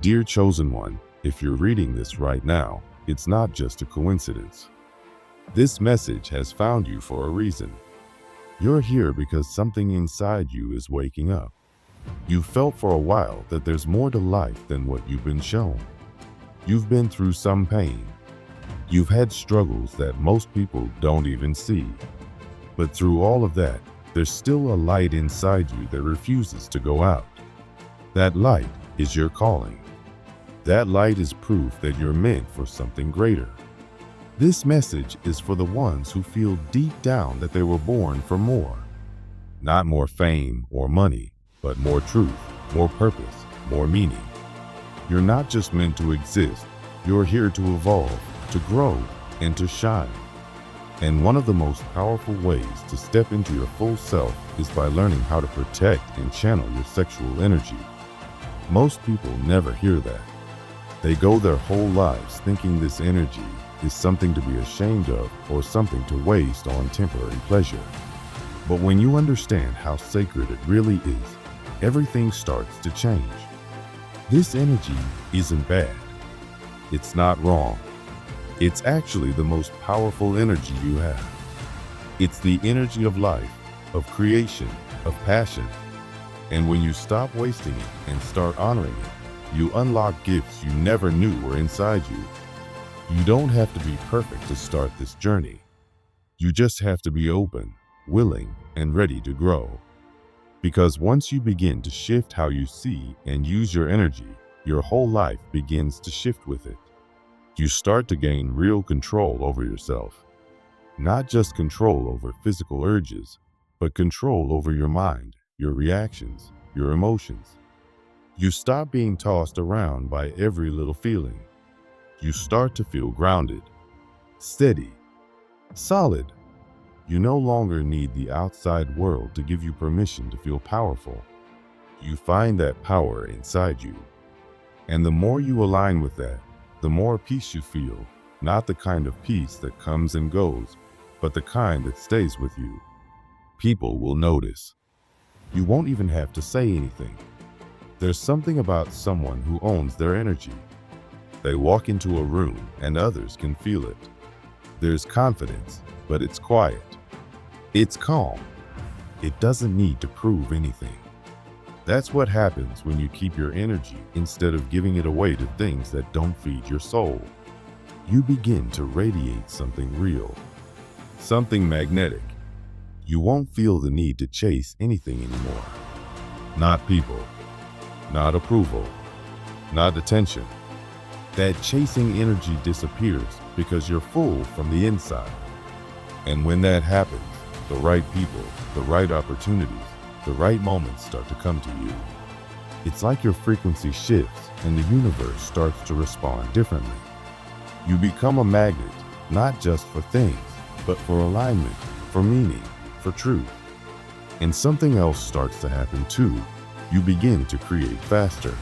Dear chosen one, if you're reading this right now, it's not just a coincidence. This message has found you for a reason. You're here because something inside you is waking up. You've felt for a while that there's more to life than what you've been shown. You've been through some pain. You've had struggles that most people don't even see. But through all of that, there's still a light inside you that refuses to go out. That light is your calling. That light is proof that you're meant for something greater. This message is for the ones who feel deep down that they were born for more. Not more fame or money, but more truth, more purpose, more meaning. You're not just meant to exist. You're here to evolve, to grow, and to shine. And one of the most powerful ways to step into your full self is by learning how to protect and channel your sexual energy. Most people never hear that. They go their whole lives thinking this energy is something to be ashamed of or something to waste on temporary pleasure. But when you understand how sacred it really is, everything starts to change. This energy isn't bad. It's not wrong. It's actually the most powerful energy you have. It's the energy of life, of creation, of passion. And when you stop wasting it and start honoring it, you unlock gifts you never knew were inside you. You don't have to be perfect to start this journey. You just have to be open, willing, and ready to grow. Because once you begin to shift how you see and use your energy, your whole life begins to shift with it. You start to gain real control over yourself. Not just control over physical urges, but control over your mind, your reactions, your emotions. You stop being tossed around by every little feeling. You start to feel grounded, steady, solid. You no longer need the outside world to give you permission to feel powerful. You find that power inside you. And the more you align with that, the more peace you feel, not the kind of peace that comes and goes, but the kind that stays with you. People will notice. You won't even have to say anything. There's something about someone who owns their energy. They walk into a room and others can feel it. There's confidence, but it's quiet. It's calm. It doesn't need to prove anything. That's what happens when you keep your energy instead of giving it away to things that don't feed your soul. You begin to radiate something real, something magnetic. You won't feel the need to chase anything anymore. Not people, not approval, not attention. That chasing energy disappears because you're full from the inside. And when that happens, the right people, the right opportunities, the right moments start to come to you. It's like your frequency shifts and the universe starts to respond differently. You become a magnet, not just for things, but for alignment, for meaning, for truth. And something else starts to happen too. You begin to create faster.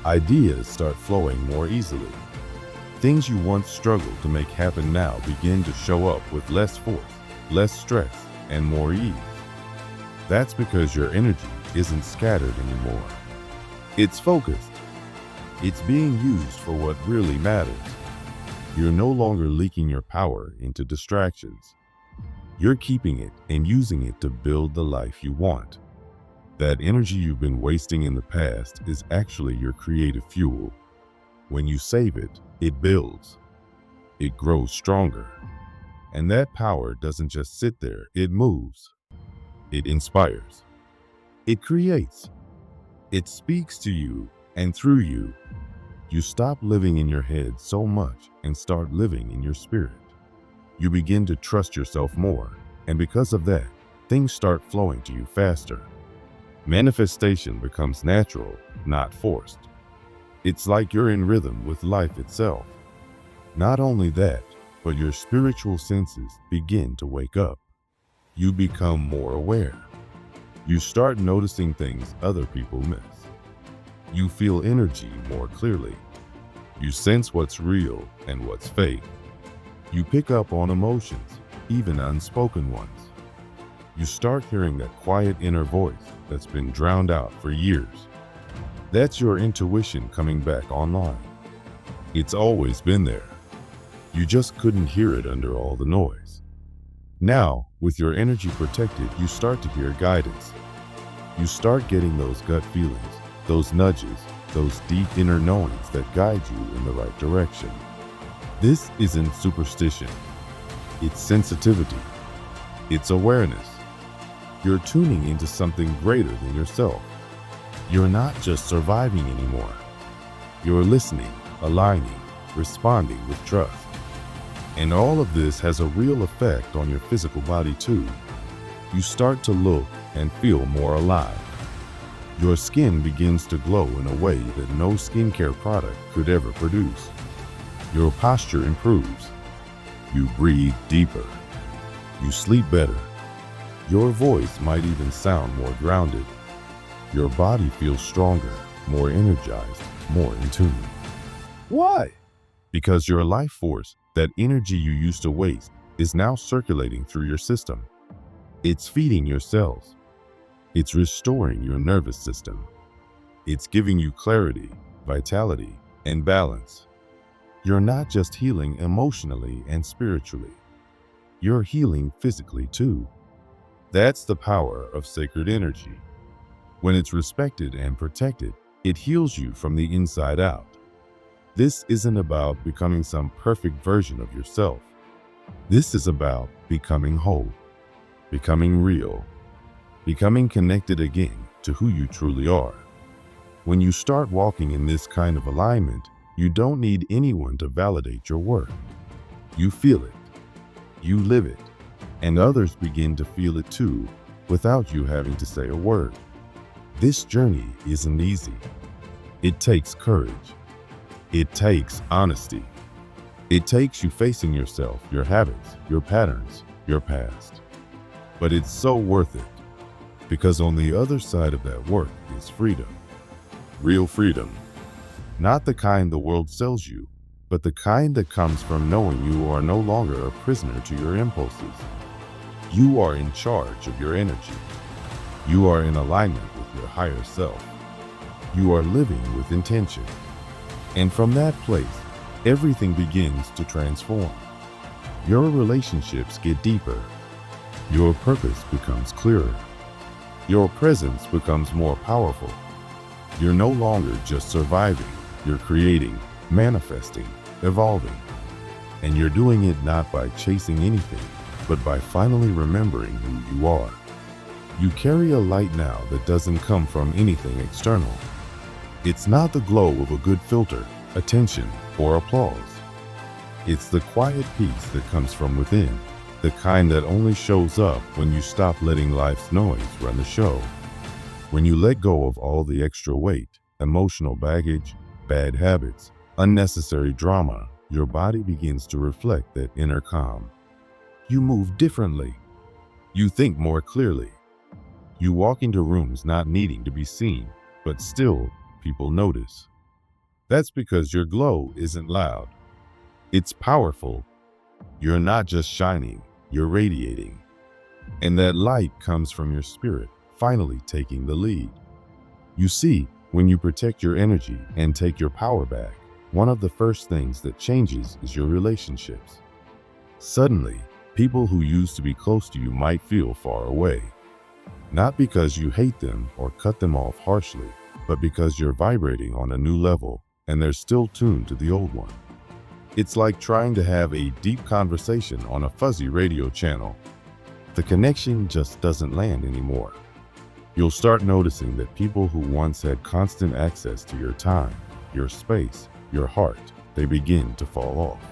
Ideas start flowing more easily. Things you once struggled to make happen now begin to show up with less force, less stress, and more ease. That's because your energy isn't scattered anymore. It's focused. It's being used for what really matters. You're no longer leaking your power into distractions. You're keeping it and using it to build the life you want. That energy you've been wasting in the past is actually your creative fuel. When you save it, it builds. It grows stronger. And that power doesn't just sit there, it moves. It inspires. It creates. It speaks to you, and through you, you stop living in your head so much and start living in your spirit. You begin to trust yourself more, and because of that, things start flowing to you faster. Manifestation becomes natural, not forced. It's like you're in rhythm with life itself. Not only that, but your spiritual senses begin to wake up. You become more aware. You start noticing things other people miss. You feel energy more clearly. You sense what's real and what's fake. You pick up on emotions, even unspoken ones. You start hearing that quiet inner voice that's been drowned out for years. That's your intuition coming back online. It's always been there. You just couldn't hear it under all the noise. Now, with your energy protected, you start to hear guidance. You start getting those gut feelings, those nudges, those deep inner knowings that guide you in the right direction. This isn't superstition. It's sensitivity. It's awareness. You're tuning into something greater than yourself. You're not just surviving anymore. You're listening, aligning, responding with trust. And all of this has a real effect on your physical body too. You start to look and feel more alive. Your skin begins to glow in a way that no skincare product could ever produce. Your posture improves. You breathe deeper. You sleep better. Your voice might even sound more grounded. Your body feels stronger, more energized, more in tune. Why? Because your life force, that energy you used to waste, is now circulating through your system. It's feeding your cells. It's restoring your nervous system. It's giving you clarity, vitality, and balance. You're not just healing emotionally and spiritually. You're healing physically too. That's the power of sacred energy. When it's respected and protected, it heals you from the inside out. This isn't about becoming some perfect version of yourself. This is about becoming whole, becoming real, becoming connected again to who you truly are. When you start walking in this kind of alignment, you don't need anyone to validate your work. You feel it, you live it, and others begin to feel it too without you having to say a word. This journey isn't easy. It takes courage. It takes honesty. It takes you facing yourself, your habits, your patterns, your past. But it's so worth it, because on the other side of that work is freedom. Real freedom. Not the kind the world sells you, but the kind that comes from knowing you are no longer a prisoner to your impulses. You are in charge of your energy. You are in alignment with your higher self. You are living with intention. And from that place, everything begins to transform. Your relationships get deeper. Your purpose becomes clearer. Your presence becomes more powerful. You're no longer just surviving. You're creating, manifesting, evolving. And you're doing it not by chasing anything, but by finally remembering who you are. You carry a light now that doesn't come from anything external. It's not the glow of a good filter, attention, or applause. It's the quiet peace that comes from within, the kind that only shows up when you stop letting life's noise run the show. When you let go of all the extra weight, emotional baggage, bad habits, unnecessary drama, your body begins to reflect that inner calm. You move differently. You think more clearly. You walk into rooms not needing to be seen, but still people notice. That's because your glow isn't loud. It's powerful. You're not just shining, you're radiating. And that light comes from your spirit finally taking the lead. You see, when you protect your energy and take your power back, one of the first things that changes is your relationships. Suddenly, people who used to be close to you might feel far away. Not because you hate them or cut them off harshly, but because you're vibrating on a new level and they're still tuned to the old one. It's like trying to have a deep conversation on a fuzzy radio channel. The connection just doesn't land anymore. You'll start noticing that people who once had constant access to your time, your space, your heart, they begin to fall off.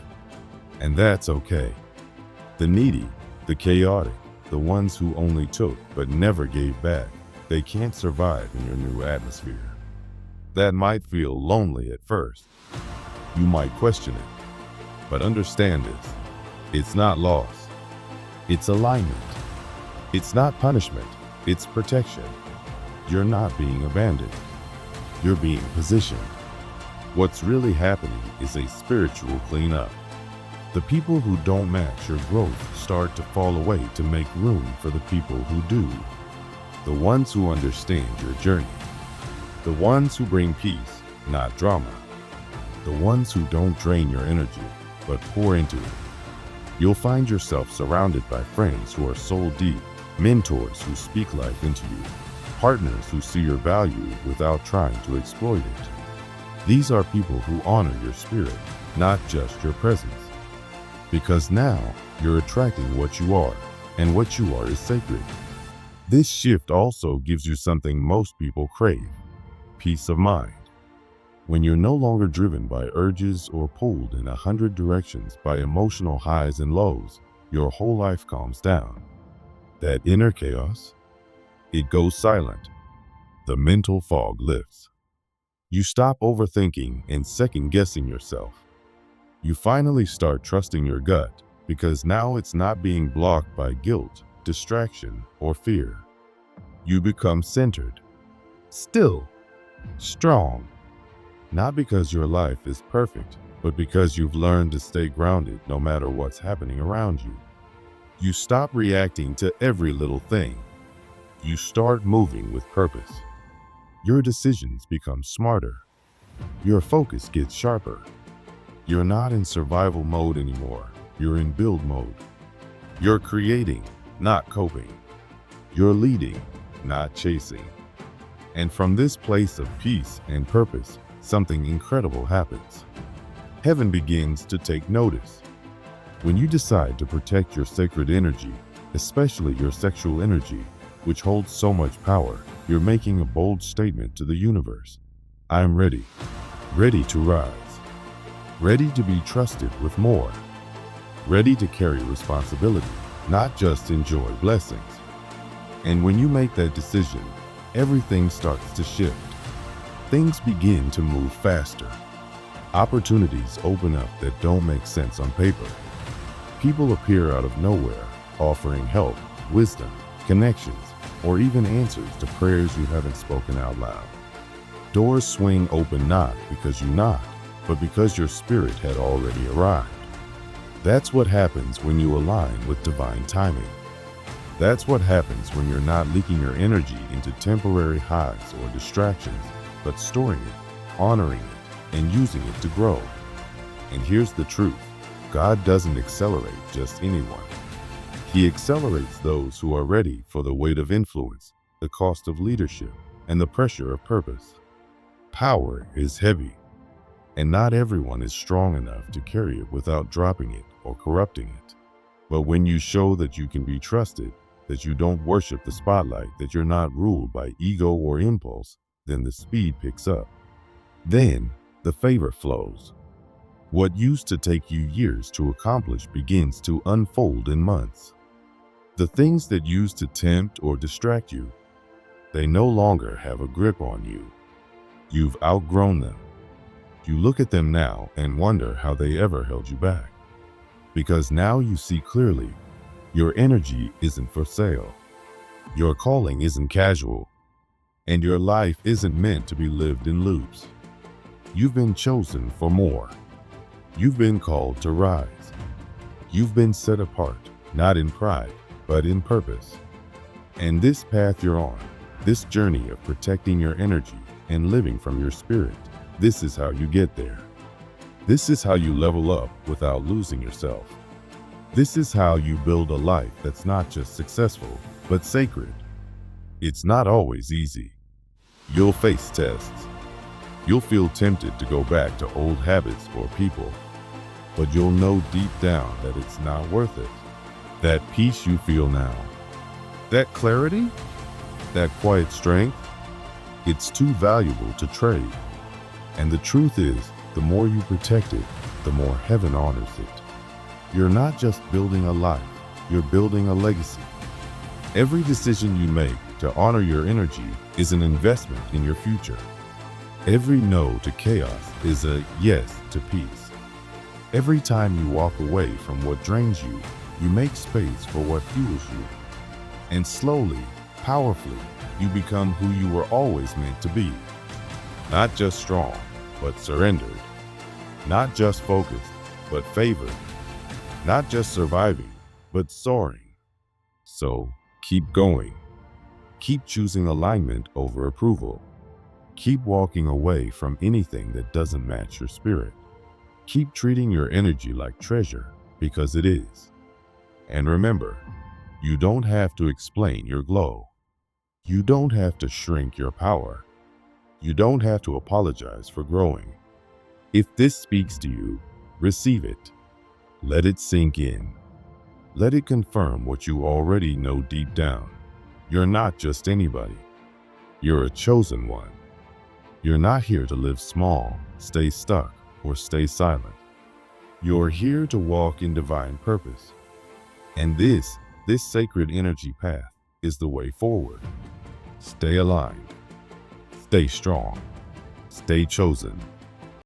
And that's okay. The needy, the chaotic, the ones who only took but never gave back, they can't survive in your new atmosphere. That might feel lonely at first. You might question it. But understand this, it's not loss. It's alignment. It's not punishment, it's protection. You're not being abandoned. You're being positioned. What's really happening is a spiritual cleanup. The people who don't match your growth start to fall away to make room for the people who do. The ones who understand your journey. The ones who bring peace, not drama. The ones who don't drain your energy, but pour into it. You'll find yourself surrounded by friends who are soul deep, mentors who speak life into you, partners who see your value without trying to exploit it. These are people who honor your spirit, not just your presence. Because now you're attracting what you are, and what you are is sacred. This shift also gives you something most people crave: peace of mind. When you're no longer driven by urges or pulled in 100 directions by emotional highs and lows, your whole life calms down. That inner chaos, it goes silent. The mental fog lifts. You stop overthinking and second-guessing yourself. You finally start trusting your gut, because now it's not being blocked by guilt, distraction, or fear. You become centered, still, strong. Not because your life is perfect, but because you've learned to stay grounded no matter what's happening around you. You stop reacting to every little thing. You start moving with purpose. Your decisions become smarter. Your focus gets sharper. You're not in survival mode anymore. You're in build mode. You're creating, not coping. You're leading, not chasing. And from this place of peace and purpose, something incredible happens. Heaven begins to take notice. When you decide to protect your sacred energy, especially your sexual energy, which holds so much power, you're making a bold statement to the universe. I'm ready. Ready to rise. Ready to be trusted with more. Ready to carry responsibility, not just enjoy blessings. And when you make that decision, everything starts to shift. Things begin to move faster. Opportunities open up that don't make sense on paper. People appear out of nowhere, offering help, wisdom, connections, or even answers to prayers you haven't spoken out loud. Doors swing open not because you knocked, but because your spirit had already arrived. That's what happens when you align with divine timing. That's what happens when you're not leaking your energy into temporary highs or distractions, but storing it, honoring it, and using it to grow. And here's the truth: God doesn't accelerate just anyone. He accelerates those who are ready for the weight of influence, the cost of leadership, and the pressure of purpose. Power is heavy, and not everyone is strong enough to carry it without dropping it or corrupting it. But when you show that you can be trusted, that you don't worship the spotlight, that you're not ruled by ego or impulse, then the speed picks up. Then the favor flows. What used to take you years to accomplish begins to unfold in months. The things that used to tempt or distract you, they no longer have a grip on you. You've outgrown them. You look at them now and wonder how they ever held you back. Because now you see clearly, your energy isn't for sale. Your calling isn't casual. And your life isn't meant to be lived in loops. You've been chosen for more. You've been called to rise. You've been set apart, not in pride, but in purpose. And this path you're on, this journey of protecting your energy and living from your spirit, this is how you get there. This is how you level up without losing yourself. This is how you build a life that's not just successful, but sacred. It's not always easy. You'll face tests. You'll feel tempted to go back to old habits or people, but you'll know deep down that it's not worth it. That peace you feel now, that clarity, that quiet strength, it's too valuable to trade. And the truth is, the more you protect it, the more heaven honors it. You're not just building a life, you're building a legacy. Every decision you make to honor your energy is an investment in your future. Every no to chaos is a yes to peace. Every time you walk away from what drains you, you make space for what fuels you. And slowly, powerfully, you become who you were always meant to be. Not just strong, but surrendered. Not just focused, but favored. Not just surviving, but soaring. So keep going. Keep choosing alignment over approval. Keep walking away from anything that doesn't match your spirit. Keep treating your energy like treasure, because it is. And remember, you don't have to explain your glow. You don't have to shrink your power. You don't have to apologize for growing. If this speaks to you, receive it. Let it sink in. Let it confirm what you already know deep down. You're not just anybody. You're a chosen one. You're not here to live small, stay stuck, or stay silent. You're here to walk in divine purpose. And this sacred energy path is the way forward. Stay aligned. Stay strong. Stay chosen.